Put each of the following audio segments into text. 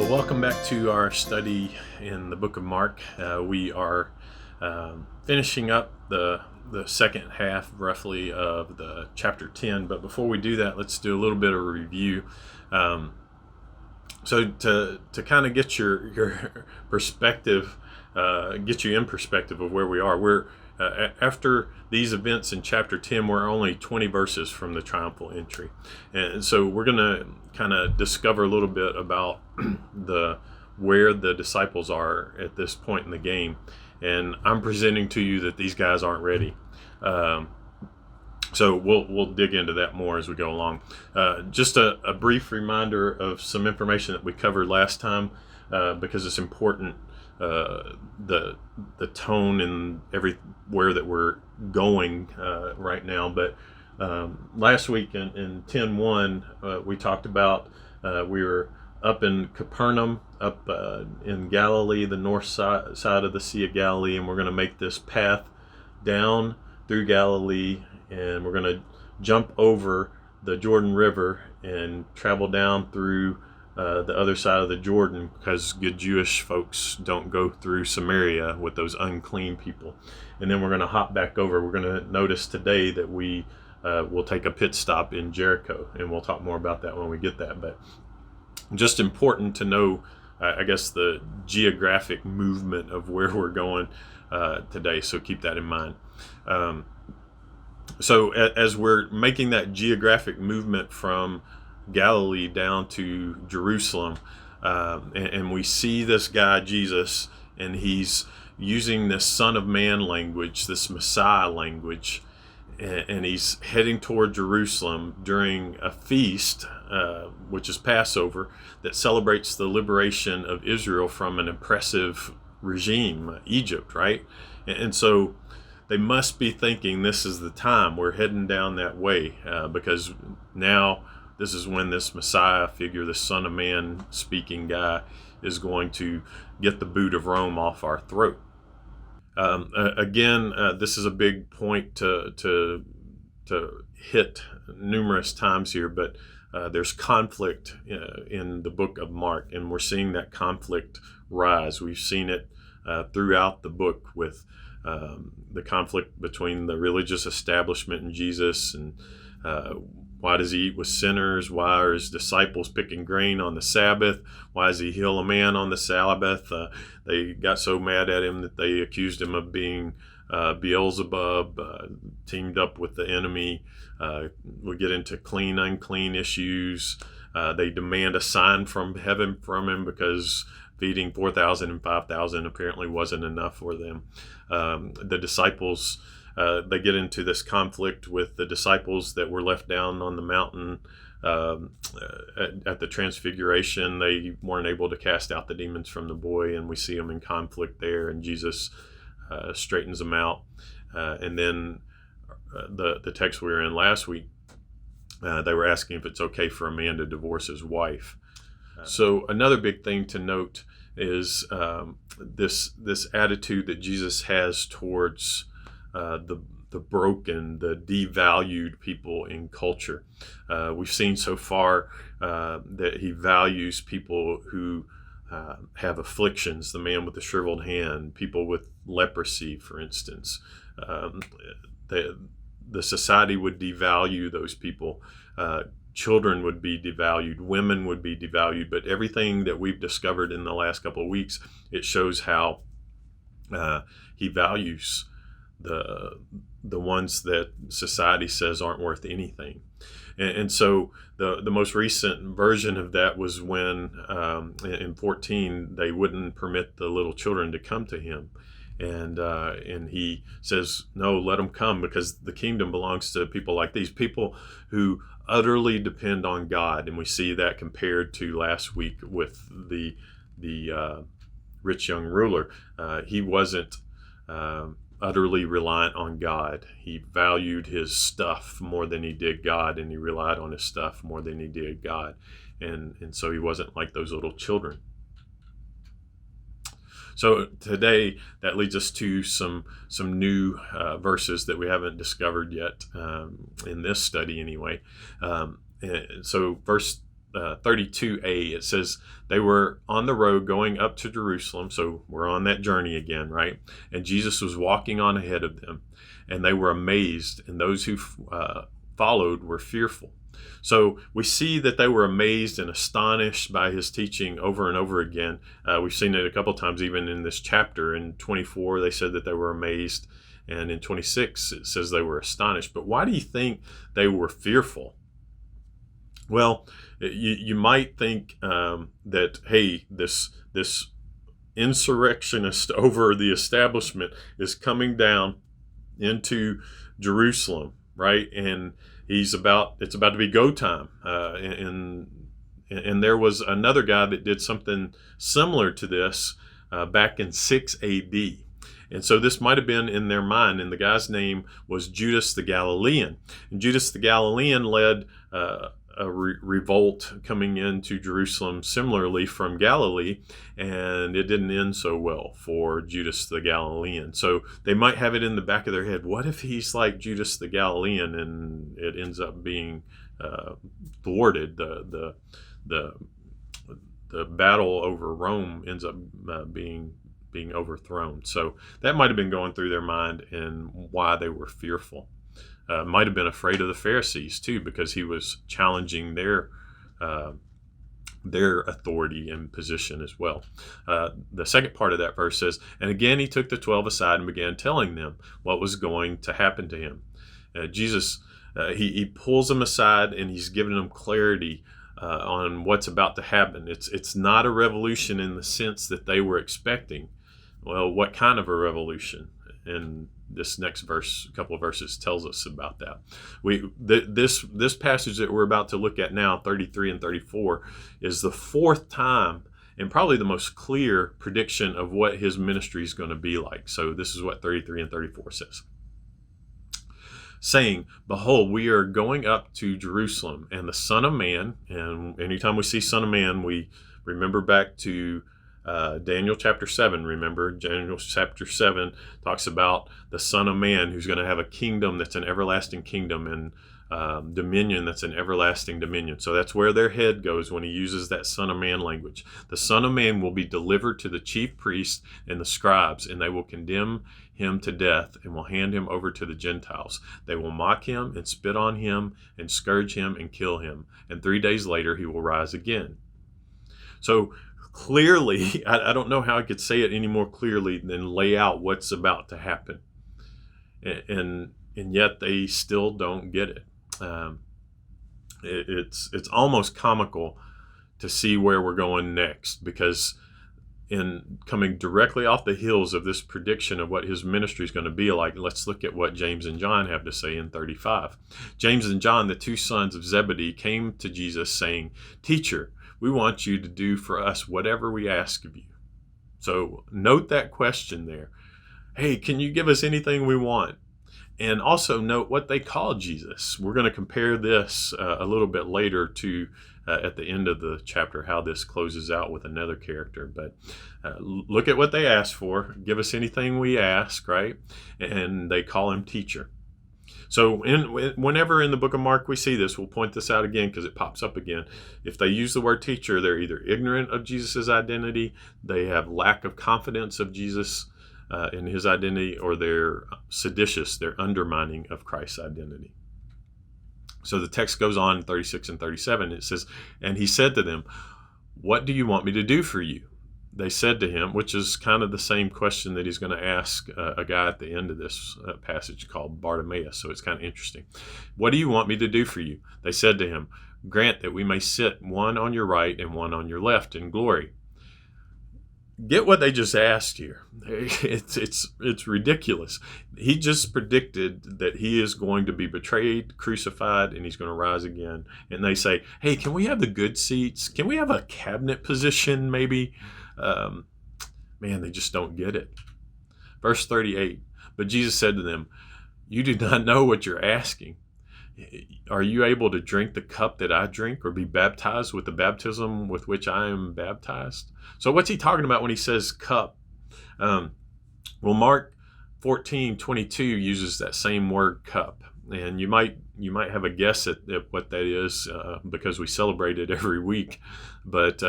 Well, welcome back to our study in the book of Mark. We are finishing up the second half, roughly, of the chapter 10. But before we do that, let's do a little bit of a review. So to kind of get your perspective, get you in perspective of where we are. We're after these events in chapter 10, we're only 20 verses from the triumphal entry. And so we're going to kind of discover a little bit about where the disciples are at this point in the game. And I'm presenting to you that these guys aren't ready. So we'll dig into that more as we go along. Just a brief reminder of some information that we covered last time, because it's important. The tone and everywhere that we're going right now. But last week in 10:1, we talked about we were up in Capernaum, up in Galilee, the north side of the Sea of Galilee, and we're going to make this path down through Galilee, and we're going to jump over the Jordan River and travel down through the other side of the Jordan, because good Jewish folks don't go through Samaria with those unclean people. And then we're going to hop back over. We're going to notice today that we will take a pit stop in Jericho, and we'll talk more about that when we get that. But just important to know, I guess, the geographic movement of where we're going today. So keep that in mind. So as we're making that geographic movement from Galilee down to Jerusalem, and we see this guy Jesus, and he's using this Son of Man language, this Messiah language, and he's heading toward Jerusalem during a feast, which is Passover, that celebrates the liberation of Israel from an oppressive regime, Egypt, right? And so they must be thinking this is the time we're heading down that way, because now this is when this Messiah figure, this Son of Man speaking guy, is going to get the boot of Rome off our throat. Again, this is a big point to hit numerous times here, but there's conflict in the book of Mark, and we're seeing that conflict rise. We've seen it throughout the book with the conflict between the religious establishment and Jesus, and why does he eat with sinners? Why are his disciples picking grain on the Sabbath? Why does he heal a man on the Sabbath? They got so mad at him that they accused him of being Beelzebub, teamed up with the enemy. We get into clean, unclean issues. They demand a sign from heaven from him, because feeding 4,000 and 5,000 apparently wasn't enough for them. The disciples, they get into this conflict with the disciples that were left down on the mountain at the Transfiguration. They weren't able to cast out the demons from the boy, and we see them in conflict there, and Jesus straightens them out. And then the text we were in last week, they were asking if it's okay for a man to divorce his wife. So another big thing to note is this attitude that Jesus has towards the broken, the devalued people in culture. We've seen so far that he values people who have afflictions, the man with the shriveled hand, people with leprosy, for instance. The society would devalue those people. Children would be devalued, women would be devalued, but everything that we've discovered in the last couple of weeks, it shows how he values the ones that society says aren't worth anything. And so the most recent version of that was when in 14 they wouldn't permit the little children to come to him, and he says, no, let them come, because the kingdom belongs to people like these, people who utterly depend on God. And we see that compared to last week with the rich young ruler. He wasn't utterly reliant on God. He valued his stuff more than he did God, and he relied on his stuff more than he did God. And so he wasn't like those little children. So today, that leads us to some new verses that we haven't discovered yet in this study anyway. So verse 32a, it says, they were on the road going up to Jerusalem. So we're on that journey again, right? And Jesus was walking on ahead of them, and they were amazed, and those who followed were fearful. So we see that they were amazed and astonished by his teaching over and over again. We've seen it a couple times, even in this chapter. In 24, they said that they were amazed. And in 26, it says they were astonished. But why do you think they were fearful? Well, you might think that, hey, this insurrectionist over the establishment is coming down into Jerusalem, right? And it's about to be go time. And there was another guy that did something similar to this back in 6 AD. And so this might have been in their mind, and the guy's name was Judas the Galilean. And Judas the Galilean led a revolt coming into Jerusalem similarly from Galilee, and it didn't end so well for Judas the Galilean. So they might have it in the back of their head, what if he's like Judas the Galilean and it ends up being thwarted? The battle over Rome ends up being overthrown. So that might have been going through their mind and why they were fearful. Might have been afraid of the Pharisees too, because he was challenging their authority and position as well. The second part of that verse says, and again he took the 12 aside and began telling them what was going to happen to him. Jesus, he pulls them aside and he's giving them clarity on what's about to happen. It's not a revolution in the sense that they were expecting. Well, what kind of a revolution? And this next verse, a couple of verses, tells us about that. This passage that we're about to look at now, 33 and 34, is the fourth time and probably the most clear prediction of what his ministry is going to be like. So this is what 33 and 34 says. Saying, behold, we are going up to Jerusalem, and the Son of Man, and anytime we see Son of Man, we remember back to Daniel chapter 7. Remember, Daniel chapter 7 talks about the Son of Man who's going to have a kingdom that's an everlasting kingdom, and dominion that's an everlasting dominion. So that's where their head goes when he uses that Son of Man language. The Son of Man will be delivered to the chief priests and the scribes, and they will condemn him to death and will hand him over to the Gentiles. They will mock him and spit on him and scourge him and kill him. And 3 days later, he will rise again. So clearly, I don't know how I could say it any more clearly than lay out what's about to happen. And yet they still don't get it. It's almost comical to see where we're going next, because in coming directly off the heels of this prediction of what his ministry is going to be like, let's look at what James and John have to say in 35. James and John, the two sons of Zebedee, came to Jesus saying, "Teacher, we want you to do for us whatever we ask of you." So note that question there. Hey, can you give us anything we want? And also note what they call Jesus. We're going to compare this a little bit later to at the end of the chapter, how this closes out with another character. But look at what they asked for. Give us anything we ask, right? And they call him teacher. So whenever in the book of Mark we see this, we'll point this out again because it pops up again. If they use the word teacher, they're either ignorant of Jesus' identity, they have lack of confidence of Jesus in his identity, or they're seditious, they're undermining of Christ's identity. So the text goes on in 36 and 37. It says, and he said to them, "What do you want me to do for you?" They said to him, which is kind of the same question that he's going to ask a guy at the end of this passage called Bartimaeus. So it's kind of interesting. "What do you want me to do for you?" They said to him, "Grant that we may sit one on your right and one on your left in glory." Get what they just asked here. It's ridiculous. He just predicted that he is going to be betrayed, crucified, and he's going to rise again. And they say, "Hey, can we have the good seats? Can we have a cabinet position maybe?" Man, they just don't get it. Verse 38, but Jesus said to them, "You do not know what you're asking. Are you able to drink the cup that I drink, or be baptized with the baptism with which I am baptized?" So what's he talking about when he says cup? Well, Mark 14:22 uses that same word cup. And you might have a guess at what that is because we celebrate it every week. But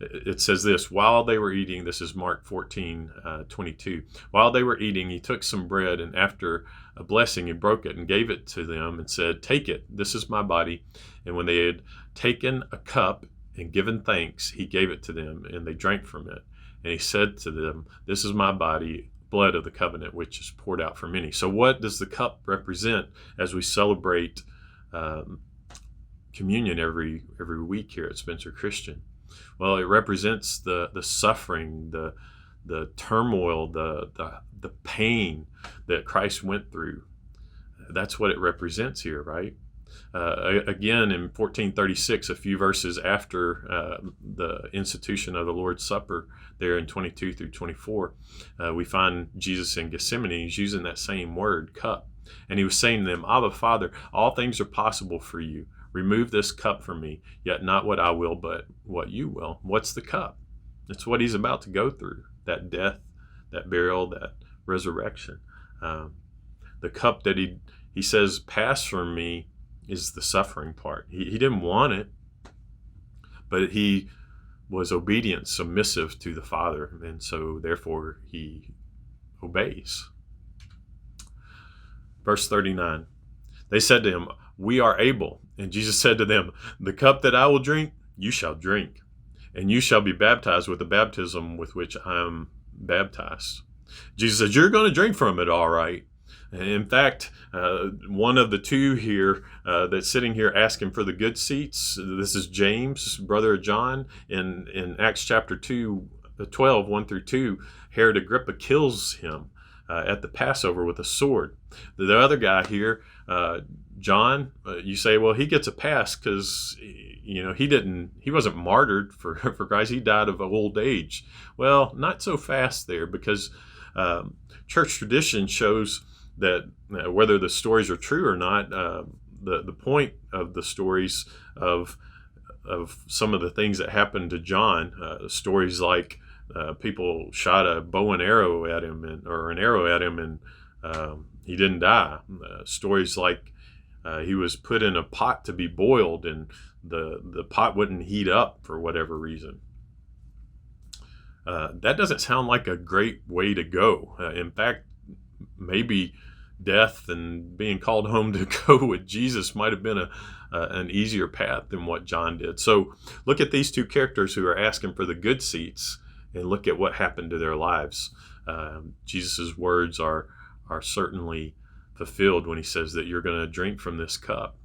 it says this: while they were eating, this is Mark 14:22. While they were eating, he took some bread, and after a blessing, he broke it and gave it to them and said, "Take it, this is my body." And when they had taken a cup and given thanks, he gave it to them, and they drank from it. And he said to them, "This is my body, blood of the covenant, which is poured out for many." So what does the cup represent as we celebrate communion every week here at Spencer Christian? Well, it represents the suffering, the turmoil, the pain that Christ went through. That's what it represents here, right? Again, in 1436, a few verses after the institution of the Lord's Supper, there in 22 through 24, we find Jesus in Gethsemane. He's using that same word, cup. And he was saying to them, "Abba, Father, all things are possible for you. Remove this cup from me, yet not what I will, but what you will." What's the cup? It's what he's about to go through, that death, that burial, that resurrection. The cup that he says, "Pass from me," is the suffering part. He didn't want it, but he was obedient, submissive to the Father, and so therefore he obeys. Verse 39, they said to him, "We are able." And Jesus said to them, "The cup that I will drink, you shall drink, and you shall be baptized with the baptism with which I am baptized." Jesus said, "You're going to drink from it, all right." In fact, one of the two here that's sitting here asking for the good seats, this is James, brother of John. In Acts chapter 2, 12, 1 through 2, Herod Agrippa kills him at the Passover with a sword. The other guy here, John, you say, well, he gets a pass because he wasn't martyred for Christ. He died of old age. Well, not so fast there, because church tradition shows that whether the stories are true or not, the point of the stories of some of the things that happened to John, stories like people shot a bow and arrow at him, or an arrow at him, and he didn't die. Stories like he was put in a pot to be boiled, and the pot wouldn't heat up for whatever reason. That doesn't sound like a great way to go. In fact, maybe death and being called home to go with Jesus might have been an easier path than what John did. So look at these two characters who are asking for the good seats, and look at what happened to their lives. Jesus' words are certainly fulfilled when he says that you're going to drink from this cup.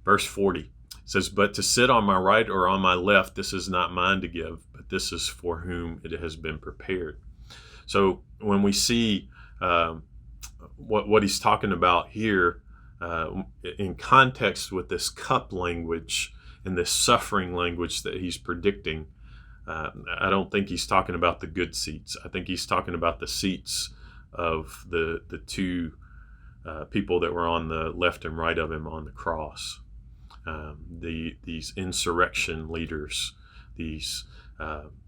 Verse 40 says, "But to sit on my right or on my left, this is not mine to give, but this is for whom it has been prepared." So when we see what he's talking about here in context with this cup language and this suffering language that he's predicting, I don't think he's talking about the good seats. I think he's talking about the seats of the two people that were on the left and right of him on the cross. These insurrection leaders, these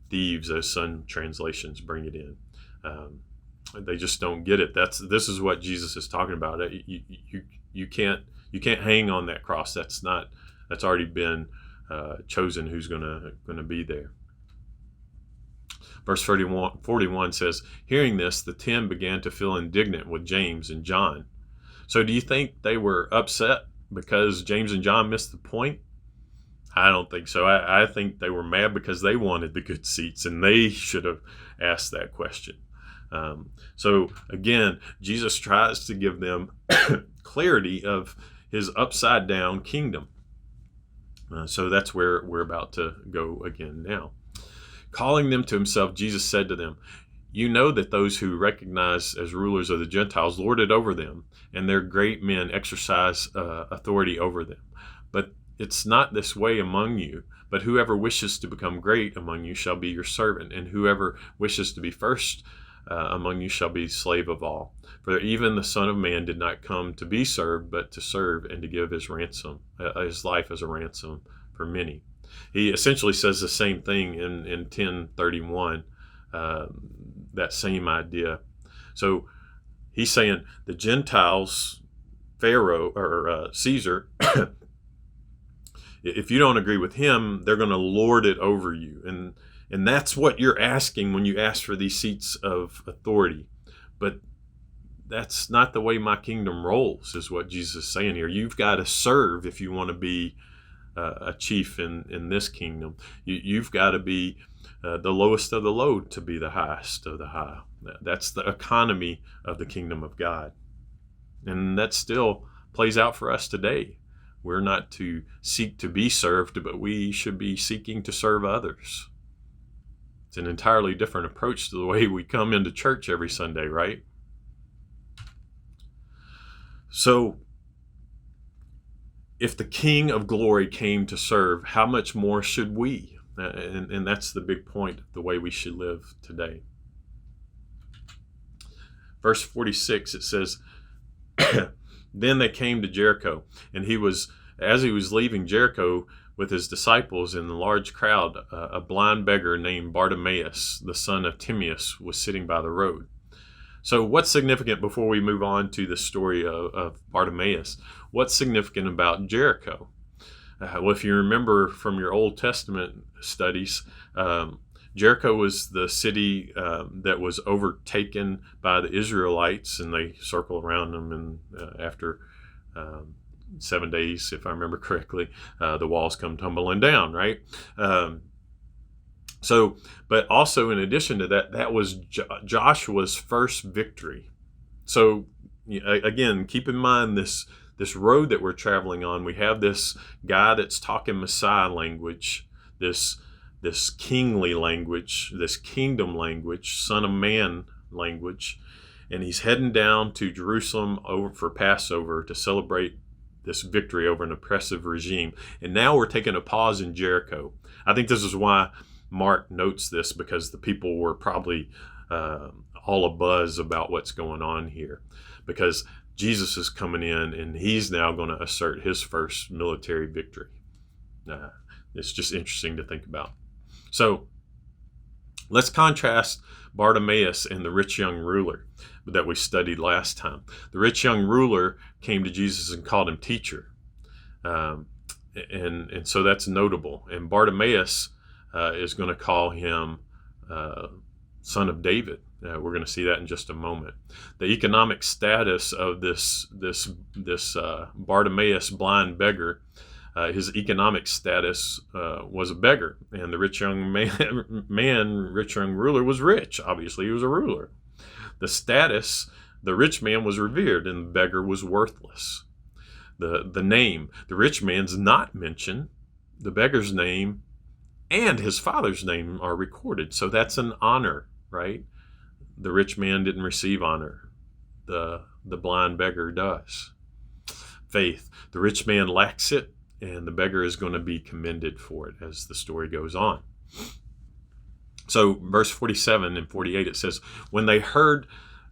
thieves, as some translations bring it in. They just don't get it. This is what Jesus is talking about. You can't hang on that cross. That's already been chosen who's gonna be there. Verse 41 says, "Hearing this, the 10 began to feel indignant with James and John." So do you think they were upset because James and John missed the point? I don't think so. I think they were mad because they wanted the good seats, and they should have asked that question. So again, Jesus tries to give them clarity of his upside down kingdom. So that's where we're about to go again now. Calling them to himself, Jesus said to them, "You know that those who recognize as rulers of the Gentiles lord it over them, and their great men exercise authority over them. But it's not this way among you. But whoever wishes to become great among you shall be your servant, and whoever wishes to be first among you shall be slave of all. For even the Son of Man did not come to be served, but to serve and to give his life as a ransom for many." He essentially says the same thing in 10:31, that same idea. So He's saying the Gentiles, Pharaoh or Caesar, if you don't agree with him, they're going to lord it over you. And that's what you're asking when you ask for these seats of authority. But that's not the way my kingdom rolls, is what Jesus is saying here. You've got to serve if you want to be a chief in this kingdom. You've got to be the lowest of the low to be the highest of the high. That's the economy of the kingdom of God. And that still plays out for us today. We're not to seek to be served, but we should be seeking to serve others. It's an entirely different approach to the way we come into church every Sunday, right? So, if the King of Glory came to serve, how much more should we? And that's the big point of the way we should live today. Verse 46, it says, Then they came to Jericho, and as he was leaving Jericho with his disciples in the large crowd, a blind beggar named Bartimaeus, the son of Timaeus, was sitting by the road. So what's significant before we move on to the story of Bartimaeus? What's significant about Jericho? Well, if you remember from your Old Testament studies, Jericho was the city that was overtaken by the Israelites, and they circle around them, and after 7 days, if I remember correctly, the walls come tumbling down, right? But also in addition to that, that was Joshua's first victory. So again, keep in mind this road that we're traveling on. We have this guy that's talking Messiah language, this kingly language, this kingdom language, Son of Man language, and he's heading down to Jerusalem over for Passover to celebrate this victory over an oppressive regime. And now we're taking a pause in Jericho. I think this is why Mark notes this, because the people were probably all abuzz about what's going on here, because Jesus is coming in and he's now going to assert his first military victory. It's just interesting to think about. So let's contrast Bartimaeus and the rich young ruler that we studied last time. The rich young ruler came to Jesus and called him teacher. And so that's notable. And Bartimaeus is going to call him son of David. We're going to see that in just a moment. The economic status of this Bartimaeus blind beggar, his economic status was a beggar, and the rich young rich young ruler was rich. Obviously, he was a ruler. The status, the rich man was revered, and the beggar was worthless. The name, the rich man's not mentioned. The beggar's name and his father's name are recorded. So that's an honor, right? The rich man didn't receive honor. The blind beggar does. Faith, the rich man lacks it, and the beggar is going to be commended for it as the story goes on. So verse 47 and 48, it says, when they heard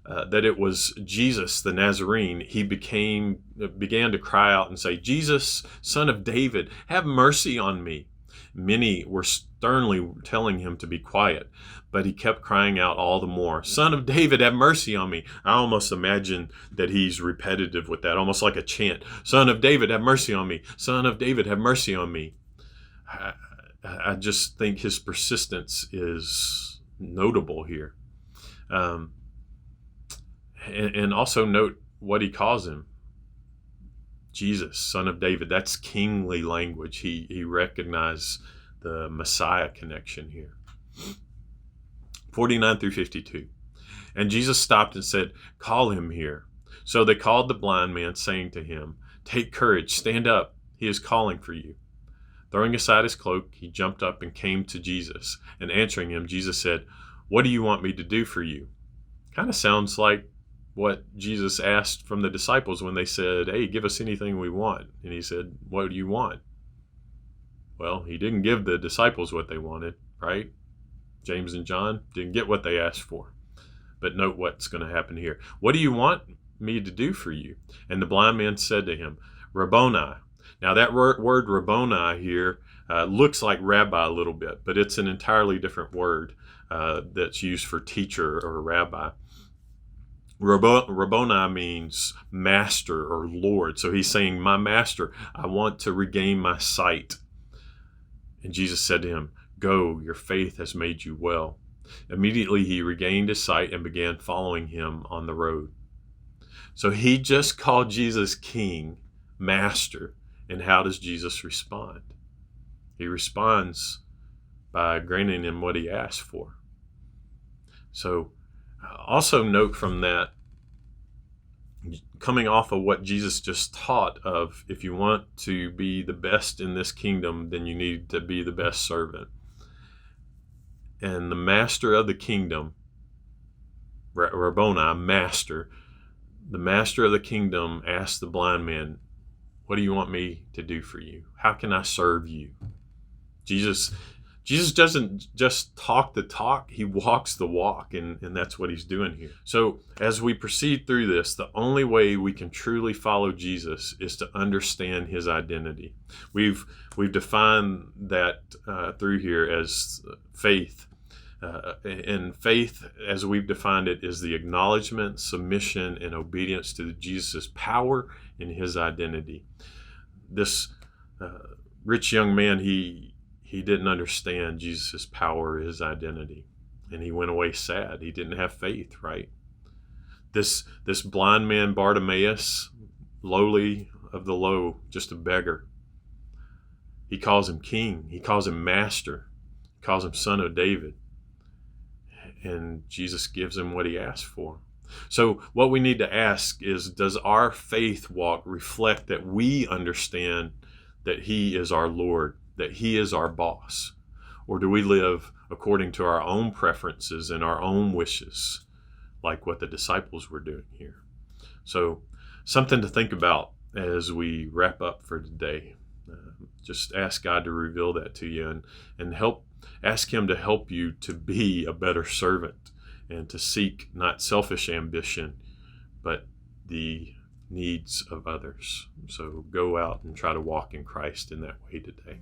that it was Jesus the Nazarene, he began to cry out and say, Jesus, son of David, have mercy on me. Many were sternly telling him to be quiet, but he kept crying out all the more, Son of David, have mercy on me. I almost imagine that he's repetitive with that, almost like a chant. Son of David, have mercy on me. Son of David, have mercy on me. I just think his persistence is notable here. And also note what he calls him. Jesus, son of David. That's kingly language. He recognized the Messiah connection here. 49 through 52. And Jesus stopped and said, call him here. So they called the blind man, saying to him, take courage, stand up. He is calling for you. Throwing aside his cloak, he jumped up and came to Jesus. And answering him, Jesus said, what do you want me to do for you? Kind of sounds like what Jesus asked from the disciples when they said, hey, give us anything we want. And he said, what do you want? Well, he didn't give the disciples what they wanted, right? James and John didn't get what they asked for. But note what's going to happen here. What do you want me to do for you? And the blind man said to him, Rabboni. Now that word Rabboni here looks like rabbi a little bit, but it's an entirely different word that's used for teacher or rabbi. Rabboni means master or Lord. So he's saying, my master, I want to regain my sight. And Jesus said to him, go, your faith has made you well. Immediately he regained his sight and began following him on the road. So he just called Jesus King, Master. And how does Jesus respond? He responds by granting him what he asked for. So also note from that, coming off of what Jesus just taught of, if you want to be the best in this kingdom, then you need to be the best servant. And the master of the kingdom, Rabboni, master, the master of the kingdom asked the blind man, what do you want me to do for you? How can I serve you? Jesus doesn't just talk the talk, he walks the walk, and that's what he's doing here. So as we proceed through this, the only way we can truly follow Jesus is to understand his identity. We've defined that through here as faith. And faith, as we've defined it, is the acknowledgement, submission, and obedience to Jesus' power and his identity. This rich young man, he didn't understand Jesus' power, his identity, and he went away sad. He didn't have faith, right? This blind man, Bartimaeus, lowly of the low, just a beggar. He calls him king. He calls him master. He calls him son of David. And Jesus gives him what he asked for. So what we need to ask is, does our faith walk reflect that we understand that he is our Lord, that he is our boss? Or do we live according to our own preferences and our own wishes, like what the disciples were doing here? So something to think about as we wrap up for today. Just ask God to reveal that to you and ask him to help you to be a better servant and to seek not selfish ambition, but the needs of others. So go out and try to walk in Christ in that way today.